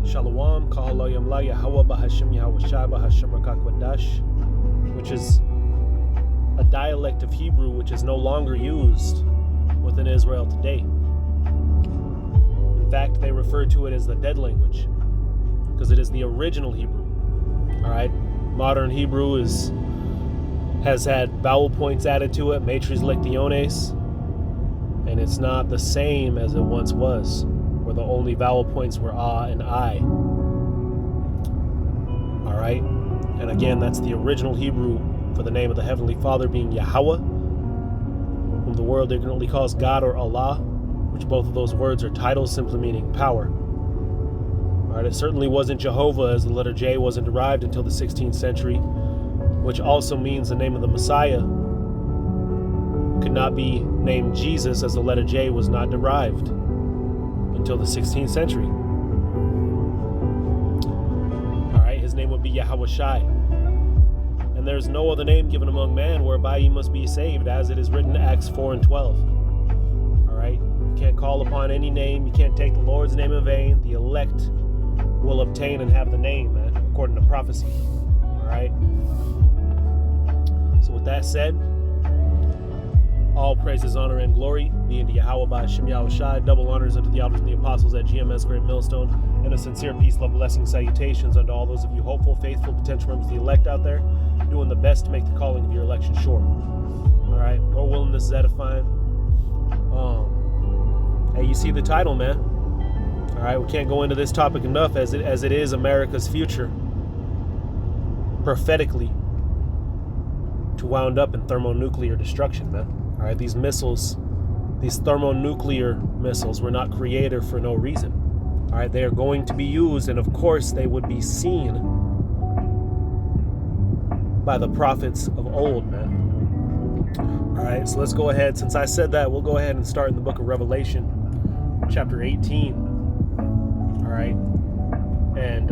Shalom, Kahaloyam La Yahweh Bahashim Yahweh Shai Bahashim Rakak Wadash, which is a dialect of Hebrew which is no longer used within Israel today. In fact, they refer to it as the dead language because it is the original Hebrew. All right, modern Hebrew has had vowel points added to it, matriz lectiones, and it's not the same as it once was, where the only vowel points were ah and I. All right, and again, that's the original Hebrew for the name of the Heavenly Father being Yahweh, whom the world ignorantly calls God or Allah, which both of those words are titles simply meaning power. All right, it certainly wasn't Jehovah, as the letter J wasn't derived until the 16th century, which also means the name of the Messiah could not be named Jesus, as the letter J was not derived until the 16th century. All right, his name would be Yahweh Shai. And there's no other name given among man whereby ye must be saved, as it is written in Acts 4 and 12. All right, you can't call upon any name. You can't take the Lord's name in vain. The elect will obtain and have the name, man, according to prophecy. All right. So with that said, all praises, honor, and glory be unto Yahweh Bahashim Yahweh Shai. Double honors unto the elders and the apostles at GMS Great Millstone, and a sincere peace, love, blessing, salutations unto all those of you hopeful, faithful, potential members of the elect out there, doing the best to make the calling of your election sure. All right, Lord willing, this is edifying. Hey, you see the title, man. All right, we can't go into this topic enough, as it is America's future, prophetically, to wound up in thermonuclear destruction, man. All right, these missiles, these thermonuclear missiles, were not created for no reason. All right, they are going to be used, and of course, they would be seen by the prophets of old, man. All right, so let's go ahead. Since I said that, we'll go ahead and start in the book of Revelation, chapter 18. All right, and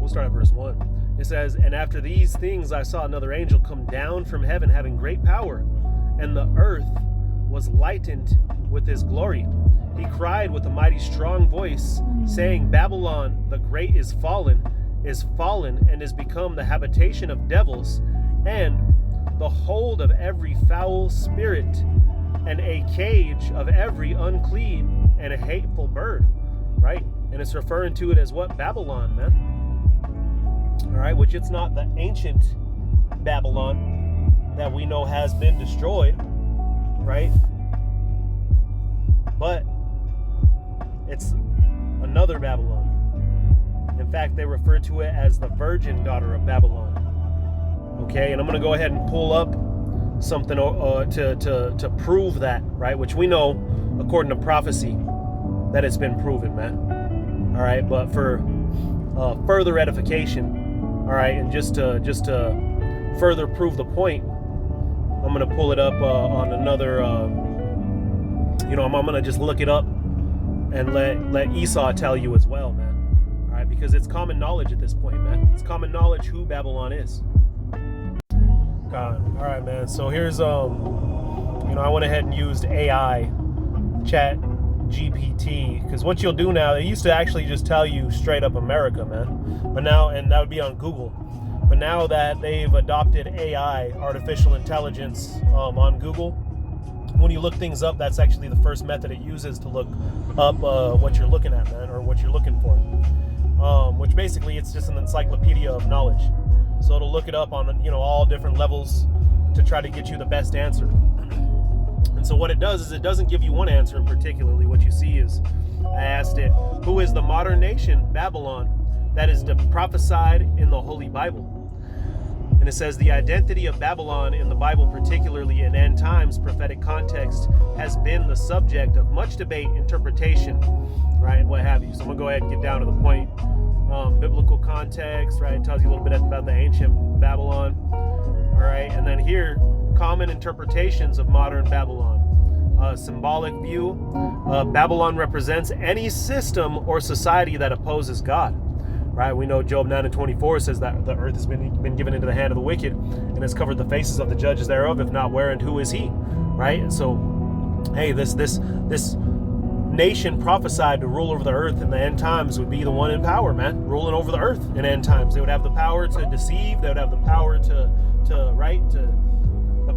we'll start at verse 1. It says, "And after these things I saw another angel come down from heaven, having great power, and the earth was lightened with his glory. He cried with a mighty strong voice, saying, Babylon the great is fallen, and is become the habitation of devils, and the hold of every foul spirit, and a cage of every unclean and a hateful bird." Right? And it's referring to it as what? Babylon, man. All right, which it's not the ancient Babylon that we know has been destroyed, right? But it's another Babylon. In fact, they refer to it as the virgin daughter of Babylon. Okay, and I'm going to go ahead and pull up something to prove that, right? Which we know, according to prophecy, that it's been proven, man. All right, but for further edification, all right, and just to further prove the point, I'm going to pull it up on another, I'm going to just look it up and let Esau tell you as well, man. All right, because it's common knowledge at this point, man. It's common knowledge who Babylon is. God. All right, man. So here's, I went ahead and used AI, Chat GPT, because what you'll do now, they used to actually just tell you straight up America, man. But now, and that would be on Google. But now that they've adopted AI, artificial intelligence, on Google, when you look things up, that's actually the first method it uses to look up what you're looking at, man, or what you're looking for. Which basically it's just an encyclopedia of knowledge. So it'll look it up on, all different levels to try to get you the best answer. And so what it does is it doesn't give you one answer in particularly. What you see is, I asked it, who is the modern nation, Babylon, that is prophesied in the Holy Bible? And it says the identity of Babylon in the Bible, particularly in end times prophetic context, has been the subject of much debate, interpretation, right, and what have you. So I'm going to go ahead and get down to the point. Biblical context, right, it tells you a little bit about the ancient Babylon. All right, and then here, common interpretations of modern Babylon. Symbolic view, Babylon represents any system or society that opposes God. Right, we know Job 9 and 24 says that the earth has been given into the hand of the wicked and has covered the faces of the judges thereof. If not, where and who is he? Right, and so, hey, this nation prophesied to rule over the earth in the end times would be the one in power, man, ruling over the earth in end times. They would have the power to deceive. They would have the power the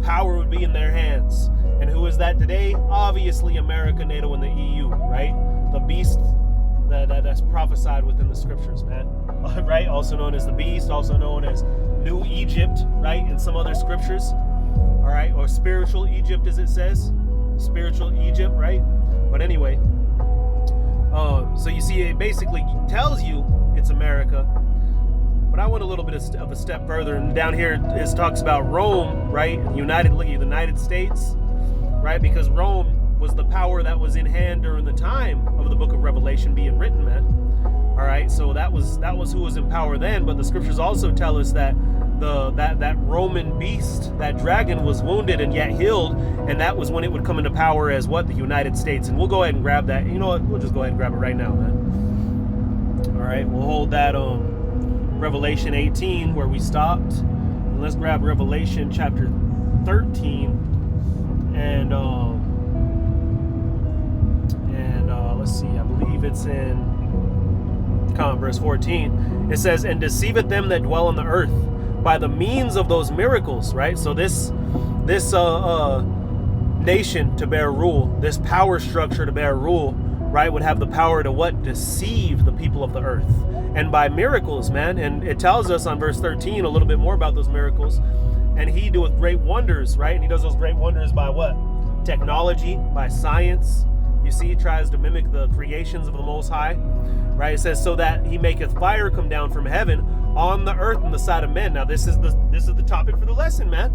power would be in their hands. And who is that today? Obviously America, NATO, and the EU, right? The beast that's prophesied within the scriptures, man, right? Also known as the beast, also known as New Egypt, right? In some other scriptures, all right? Or spiritual Egypt, as it says. Spiritual Egypt, right? But anyway, so you see, it basically tells you it's America. But I went a little bit of a step further, and down here it talks about Rome, right? United States, right? Because Rome was the power that was in hand during the time of the book of Revelation being written, man. All right, so that was who was in power then. But the scriptures also tell us that that Roman beast, that dragon, was wounded and yet healed, and that was when it would come into power as what? The United States. And we'll go ahead and grab that. You know what? We'll just go ahead and grab it right now, man. All right, we'll hold that Revelation 18 where we stopped, and let's grab Revelation chapter 13 and let's see, I believe it's in verse 14. It says, and deceiveth them that dwell on the earth by the means of those miracles, right? So this nation to bear rule, this power structure to bear rule, right, would have the power to what? Deceive the people of the earth. And by miracles, man. And it tells us on verse 13 a little bit more about those miracles. And he doeth great wonders, right? And he does those great wonders by what? Technology, by science. You see, he tries to mimic the creations of the Most High, right? It says, so that he maketh fire come down from heaven on the earth and the sight of men. Now, this is the topic for the lesson, man.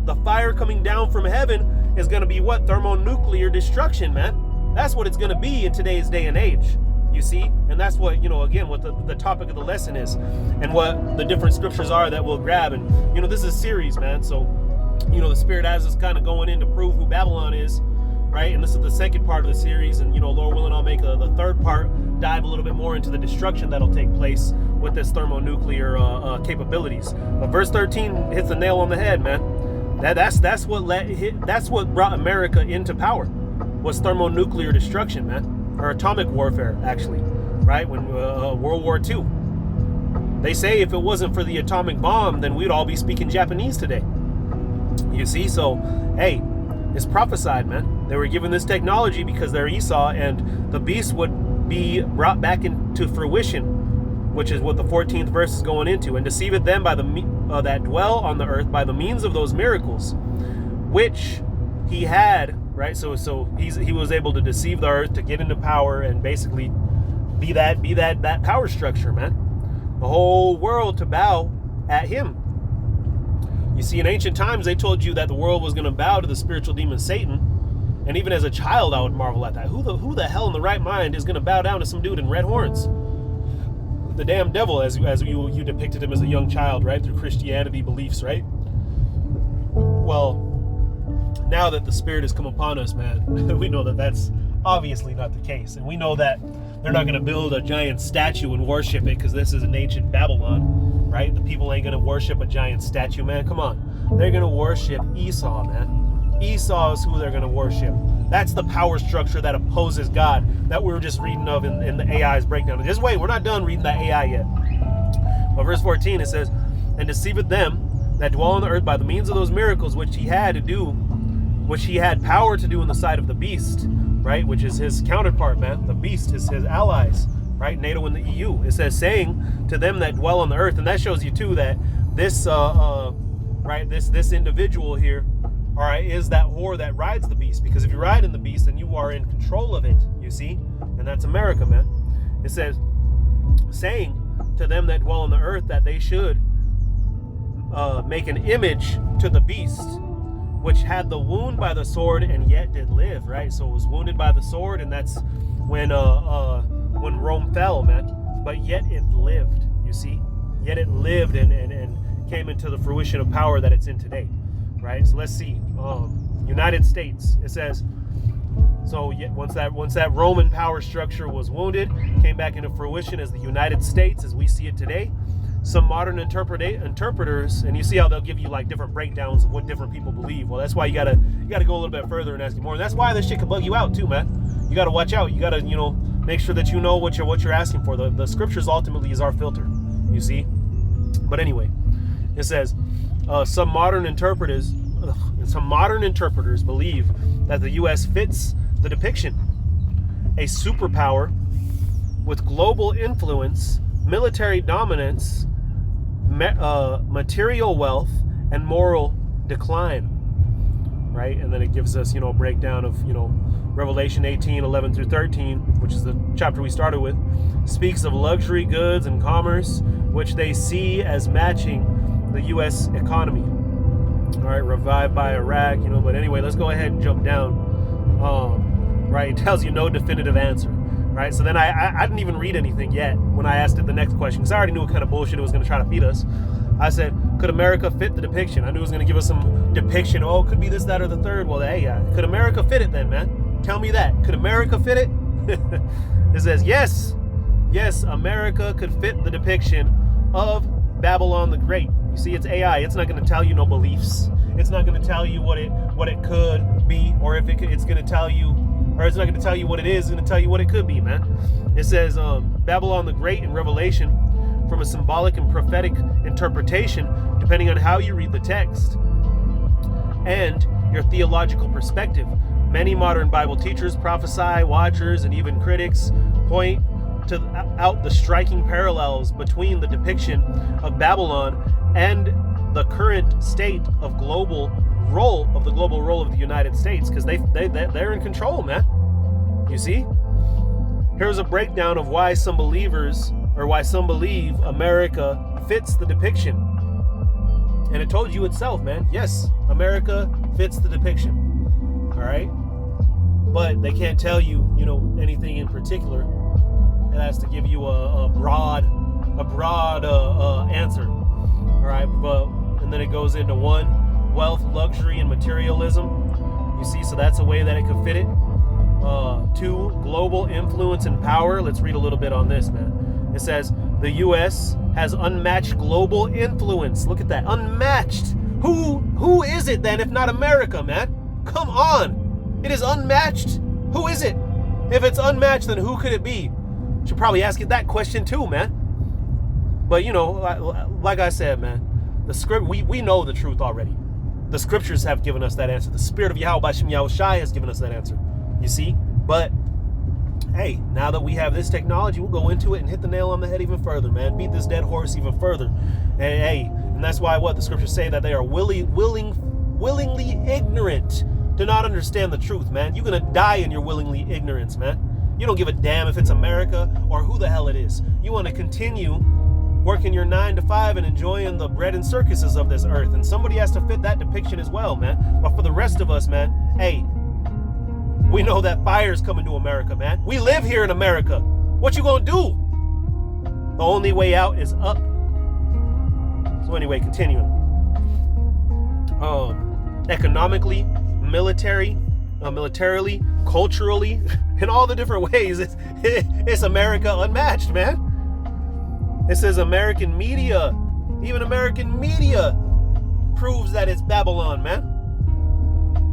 The fire coming down from heaven is going to be what? Thermonuclear destruction, man. That's what it's going to be in today's day and age. You see? And that's what, again, what the topic of the lesson is, and what the different scriptures are that we'll grab. And, this is a series, man. So, the Spirit has us kind of going in to prove who Babylon is, right? And this is the second part of the series. And, Lord willing, I'll make the third part dive a little bit more into the destruction that'll take place with this thermonuclear capabilities. But verse 13 hits the nail on the head, man. That's what brought America into power, was thermonuclear destruction, man. Or atomic warfare, actually, right? When World War II. They say if it wasn't for the atomic bomb, then we'd all be speaking Japanese today. You see? So, hey, it's prophesied, man. They were given this technology because they're Esau, and the beast would be brought back into fruition, which is what the 14th verse is going into. And deceiveth them by that dwell on the earth by the means of those miracles, which he had. Right, so he was able to deceive the earth to get into power and basically be that power structure, man. The whole world to bow at him. You see, in ancient times, they told you that the world was going to bow to the spiritual demon Satan, and even as a child, I would marvel at that. Who the hell in the right mind is going to bow down to some dude in red horns? The damn devil, as you depicted him as a young child, right, through Christianity beliefs, right? Well, now that the Spirit has come upon us, man, we know that that's obviously not the case. And we know that they're not going to build a giant statue and worship it because this is an ancient Babylon, right? The people ain't going to worship a giant statue, man. Come on. They're going to worship Esau, man. Esau is who they're going to worship. That's the power structure that opposes God that we were just reading of in the AI's breakdown. And just wait, we're not done reading that AI yet. But verse 14, it says, and deceiveth them that dwell on the earth by the means of those miracles which he had to do, which he had power to do in the sight of the beast, right? Which is his counterpart, man. The beast is his allies, right? NATO and the EU. It says, saying to them that dwell on the earth. And that shows you too that this, right, this individual here, all right, is that whore that rides the beast. Because if you ride in the beast, then you are in control of it, you see? And that's America, man. It says, saying to them that dwell on the earth that they should make an image to the beast, which had the wound by the sword and yet did live, right? So it was wounded by the sword, and that's when Rome fell, man. But yet it lived, you see? Yet it lived and came into the fruition of power that it's in today, right? So let's see. United States, it says, so once that Roman power structure was wounded, came back into fruition as the United States as we see it today. Some modern interpreters, and you see how they'll give you like different breakdowns of what different people believe. Well, that's why you gotta go a little bit further and ask you more. And that's why this shit can bug you out too, man. you got to watch out. You got to, make sure that you know what you're asking for. The scriptures ultimately is our filter, you see. But anyway, it says some modern interpreters believe that the U.S. fits the depiction: a superpower with global influence, military dominance, material wealth, and moral decline. Right? And then it gives us, a breakdown of, Revelation 18:11 through 13, which is the chapter we started with, speaks of luxury goods and commerce, which they see as matching the U.S. economy. All right, revived by Iraq, but anyway, let's go ahead and jump down. Right, it tells you no definitive answer. Right, so then I didn't even read anything yet when I asked it the next question, because I already knew what kind of bullshit it was going to try to feed us. I said, could America fit the depiction? I knew it was going to give us some depiction. Oh, it could be this, that, or the third. Well, hey, could America fit it then, man? Tell me that. Could America fit it? It says, yes, America could fit the depiction of Babylon the Great. You see, it's AI. It's not going to tell you no beliefs. It's not going to tell you what it could be, or if it's going to tell you, or it's not going to tell you what it is. It's going to tell you what it could be, man. It says Babylon the Great in Revelation, from a symbolic and prophetic interpretation, depending on how you read the text and your theological perspective. Many modern Bible teachers, prophesy, watchers, and even critics point out the striking parallels between the depiction of Babylon and the current state of the global role of the United States, because they're in control, man. You see? Here's a breakdown of why some believe America fits the depiction. And it told you itself, man. Yes, America fits the depiction. All right? But they can't tell you, anything in particular. It has to give you a broad answer. All right? And then it goes into 1, wealth, luxury, and materialism. You see, so that's a way that it could fit it. 2, global influence and power. Let's read a little bit on this, man. It says, the U.S. has unmatched global influence. Look at that. Unmatched. Who is it then if not America, man? Come on. It is unmatched. Who is it? If it's unmatched, then who could it be? Should probably ask it that question too, man. But, like I said, man, the script, we know the truth already. The scriptures have given us that answer. The Spirit of Yahweh B'Shem Yahushai has given us that answer. You see? But hey, now that we have this technology, we'll go into it and hit the nail on the head even further, man. Beat this dead horse even further. And that's why the scriptures say that they are willingly ignorant, to not understand the truth, man. You're gonna die in your willingly ignorance, man. You don't give a damn if it's America or who the hell it is. You want to continue working your 9 to 5 and enjoying the bread and circuses of this earth, and somebody has to fit that depiction as well, man. But for the rest of us, man, hey, we know that fire's coming to America, man. We live here in America. What you gonna do? The only way out is up. So anyway, continuing. Economically, militarily, culturally, in all the different ways, it's America unmatched, man. It says American media, even American media proves that it's Babylon, man.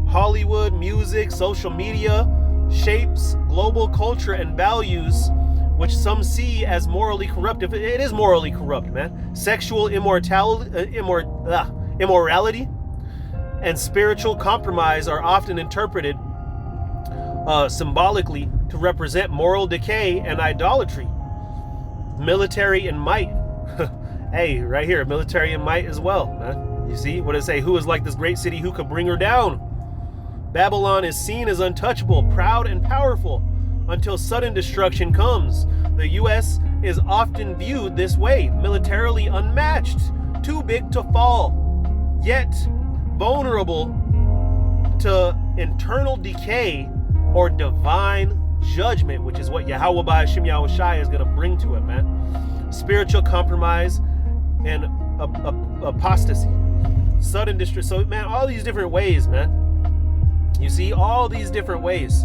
Hollywood, music, social media shapes global culture and values, which some see as morally corrupt. It is morally corrupt, man. Sexual immorality and spiritual compromise are often interpreted symbolically to represent moral decay and idolatry. Military and might. Hey, right here, military and might as well, man. You see what it say? Who is like this great city? Who could bring her down? Babylon is seen as untouchable, proud, and powerful until sudden destruction comes. The U.S. is often viewed this way, militarily unmatched, too big to fall, yet vulnerable to internal decay or divine judgment, which is what Yahweh B'Shem Yahushai is going to bring to it, man. Spiritual compromise and apostasy, sudden distress. So, man, all these different ways, man. You see, all these different ways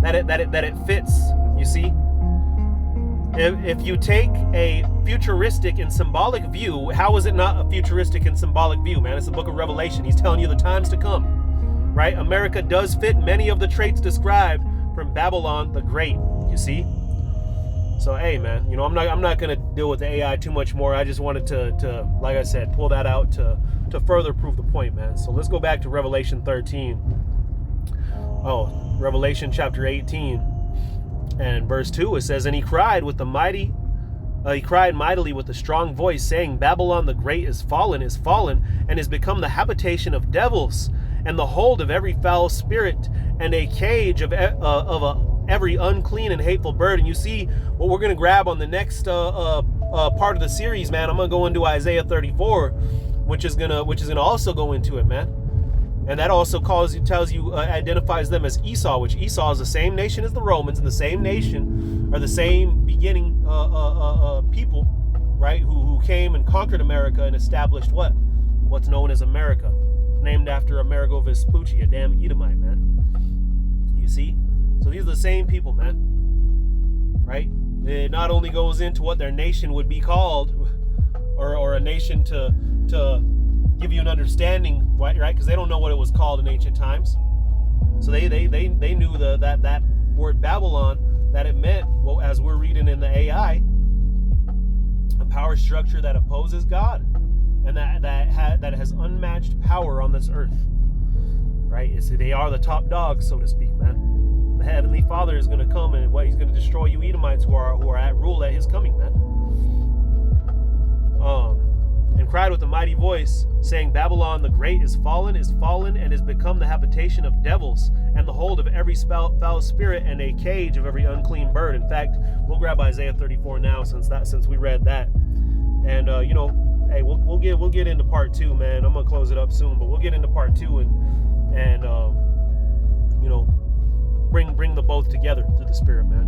that it fits. You see, if you take a futuristic and symbolic view, how is it not a futuristic and symbolic view, man? It's the book of Revelation. He's telling you the times to come, right? America does fit many of the traits described from Babylon the Great, you see? So, hey, man, I'm not going to deal with the AI too much more. I just wanted to like I said, pull that out to further prove the point, man. So let's go back to Revelation 13. Revelation chapter 18 and verse 2, it says, and he cried mightily with a strong voice, saying, Babylon the Great is fallen, and is become the habitation of devils, and the hold of every foul spirit, and a cage of every unclean and hateful bird. And you see what we're going to grab on the next part of the series, man. I'm going to go into Isaiah 34, which is gonna also go into it, man. And that also identifies them as Esau, which Esau is the same nation as the Romans, and the same nation, or the same beginning people, right, who came and conquered America and established what's known as America, named after Amerigo Vespucci, a damn Edomite, man. You see? So these are the same people, man, right? It not only goes into what their nation would be called, or a nation to give you an understanding, right? Because they don't know what it was called in ancient times. So they knew that word Babylon, that it meant, well, as we're reading in the AI, a power structure that opposes God, and that has unmatched power on this earth, right? They are the top dogs, so to speak, man. The Heavenly Father is going to come, and he's going to destroy you Edomites who are at rule at his coming, man. And cried with a mighty voice, saying, Babylon the Great is fallen, and is become the habitation of devils, and the hold of every foul spirit, and a cage of every unclean bird. In fact, we'll grab Isaiah 34 now, since we read that. And hey, we'll get into part 2, man. I'm gonna close it up soon, but we'll get into part 2 and bring the both together through the Spirit, man.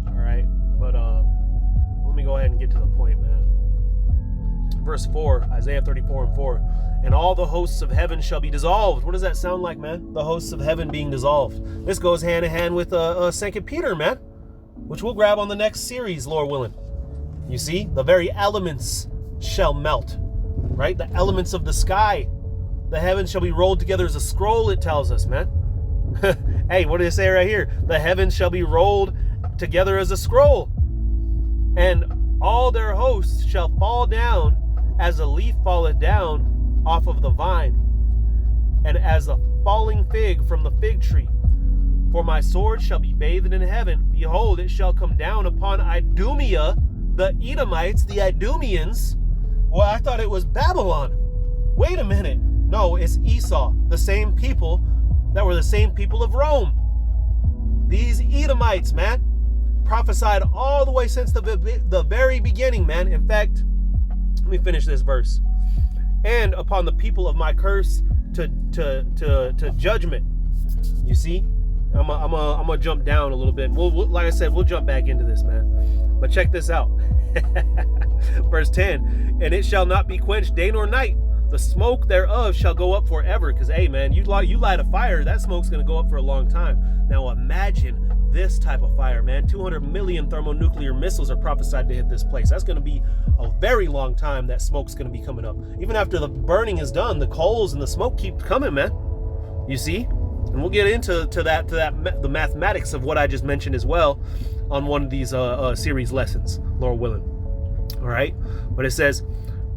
All right, but let me go ahead and get to the point, man. Verse 4, Isaiah 34 and 4. And all the hosts of heaven shall be dissolved. What does that sound like, man? The hosts of heaven being dissolved. This goes hand in hand with 2 Peter, man, which we'll grab on the next series, Lord willing. You see, the very elements shall melt, right? The elements of the sky. The heavens shall be rolled together as a scroll, it tells us, man. Hey, what did it say right here? The heavens shall be rolled together as a scroll, and all their hosts shall fall down as a leaf falleth down off of the vine, and as a falling fig from the fig tree. For my sword shall be bathed in heaven. Behold, it shall come down upon Idumea, the Edomites, the Idumeans. Well, I thought it was Babylon. Wait a minute. No, it's Esau, the same people that were the same people of Rome. These Edomites, man, prophesied all the way since the very beginning, man. In fact, let me finish this verse. And upon the people of my curse to judgment. You see, I'm gonna jump down a little bit. We'll like I said, we'll jump back into this, man. But check this out. Verse 10, and it shall not be quenched day nor night. The smoke thereof shall go up forever. Because, hey, man, you light a fire, that smoke's going to go up for a long time. Now imagine this type of fire, man. 200 million thermonuclear missiles are prophesied to hit this place. That's going to be a very long time that smoke's going to be coming up. Even after the burning is done, the coals and the smoke keep coming, man. You see? And we'll get into the mathematics of what I just mentioned as well on one of these series lessons, Lord willing. All right? But it says,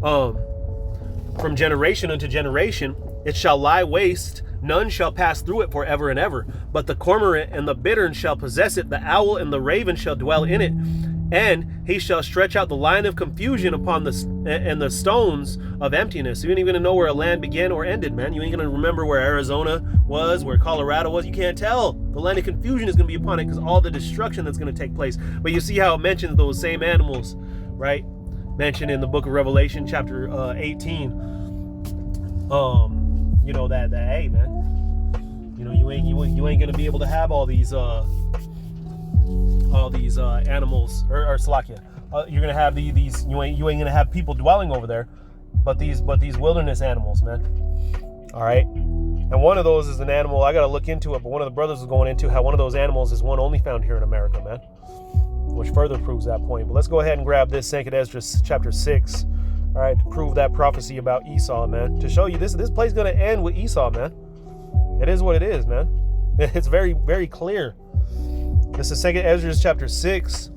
from generation unto generation, it shall lie waste. None shall pass through it forever and ever. But the cormorant and the bittern shall possess it. The owl and the raven shall dwell in it. And he shall stretch out the line of confusion upon the stones of emptiness. You ain't even gonna know where a land began or ended, man. You ain't gonna remember where Arizona was, where Colorado was. You can't tell. The land of confusion is gonna be upon it because all the destruction that's gonna take place. But you see how it mentions those same animals, right? Mentioned in the book of Revelation, chapter 18. That hey, man, you ain't gonna be able to have all these animals or Slakia. You're gonna have these. You ain't gonna have people dwelling over there, but these wilderness animals, man. All right. And one of those is an animal, I gotta look into it, but one of the brothers was going into how one of those animals is one only found here in America, man, which further proves that point. But let's go ahead and grab this 2 Esdras chapter 6, all right, to prove that prophecy about Esau, man, to show you this place is going to end with Esau, man. It is what it is, man. It's very, very clear. This is 2nd Ezra chapter 6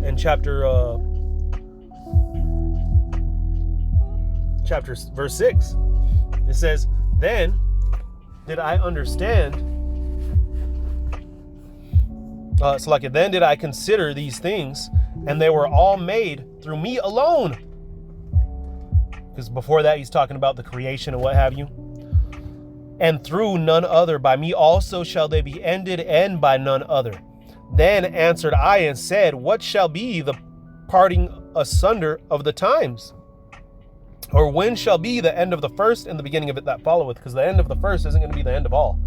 and verse 6. It says, then did I understand. Then did I consider these things, and they were all made through me alone. Because before that, he's talking about the creation and what have you. And through none other. By me also shall they be ended, and by none other. Then answered I and said, what shall be the parting asunder of the times? Or when shall be the end of the first and the beginning of it that followeth? Because the end of the first isn't going to be the end of all.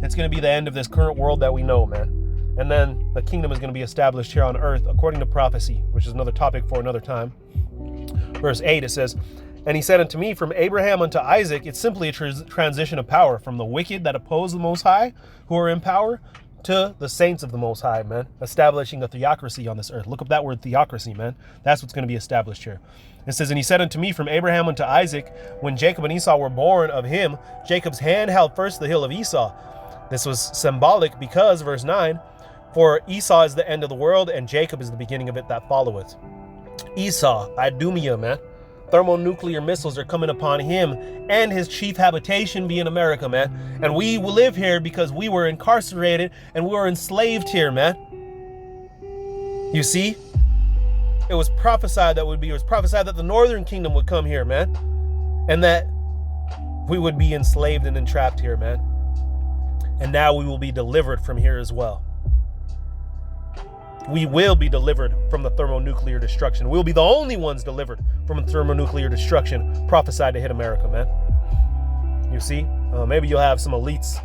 It's going to be the end of this current world that we know, man. And then the kingdom is going to be established here on earth according to prophecy, which is another topic for another time. Verse 8, it says, and he said unto me, from Abraham unto Isaac, it's simply a transition of power from the wicked that oppose the Most High, who are in power, to the saints of the Most High, man, establishing a theocracy on this earth. Look up that word theocracy, man. That's what's going to be established here. It says, and he said unto me, from Abraham unto Isaac, when Jacob and Esau were born of him, Jacob's hand held first the hill of Esau. This was symbolic because, verse 9, for Esau is the end of the world, and Jacob is the beginning of it that followeth. Esau, Idumea, man. Thermonuclear missiles are coming upon him, and his chief habitation being America, man. And we will live here because we were incarcerated and we were enslaved here, man. You see? It was prophesied that the northern kingdom would come here, man. And that we would be enslaved and entrapped here, man. And now we will be delivered from here as well. We will be delivered from the thermonuclear destruction. We'll be the only ones delivered from thermonuclear destruction prophesied to hit America, man. You see? Maybe you'll have some elites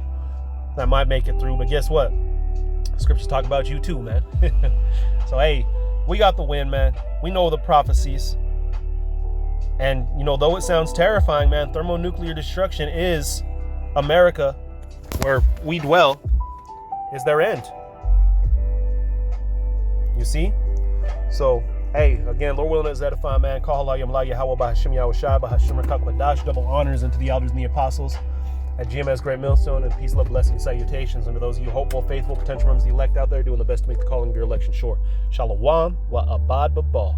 that might make it through, but guess what? Scriptures talk about you too, man. So, hey, we got the win, man. We know the prophecies. And, you know, though it sounds terrifying, man, thermonuclear destruction is America, where we dwell, is their end. You see? So, hey, again, Lord willing, is edifying, man. Double honors unto the elders and the apostles at GMS Great Millstone, and peace, love, blessings, salutations unto those of you hopeful, faithful, potential members, the elect out there doing the best to make the calling of your election sure. Shalom wa abad babal.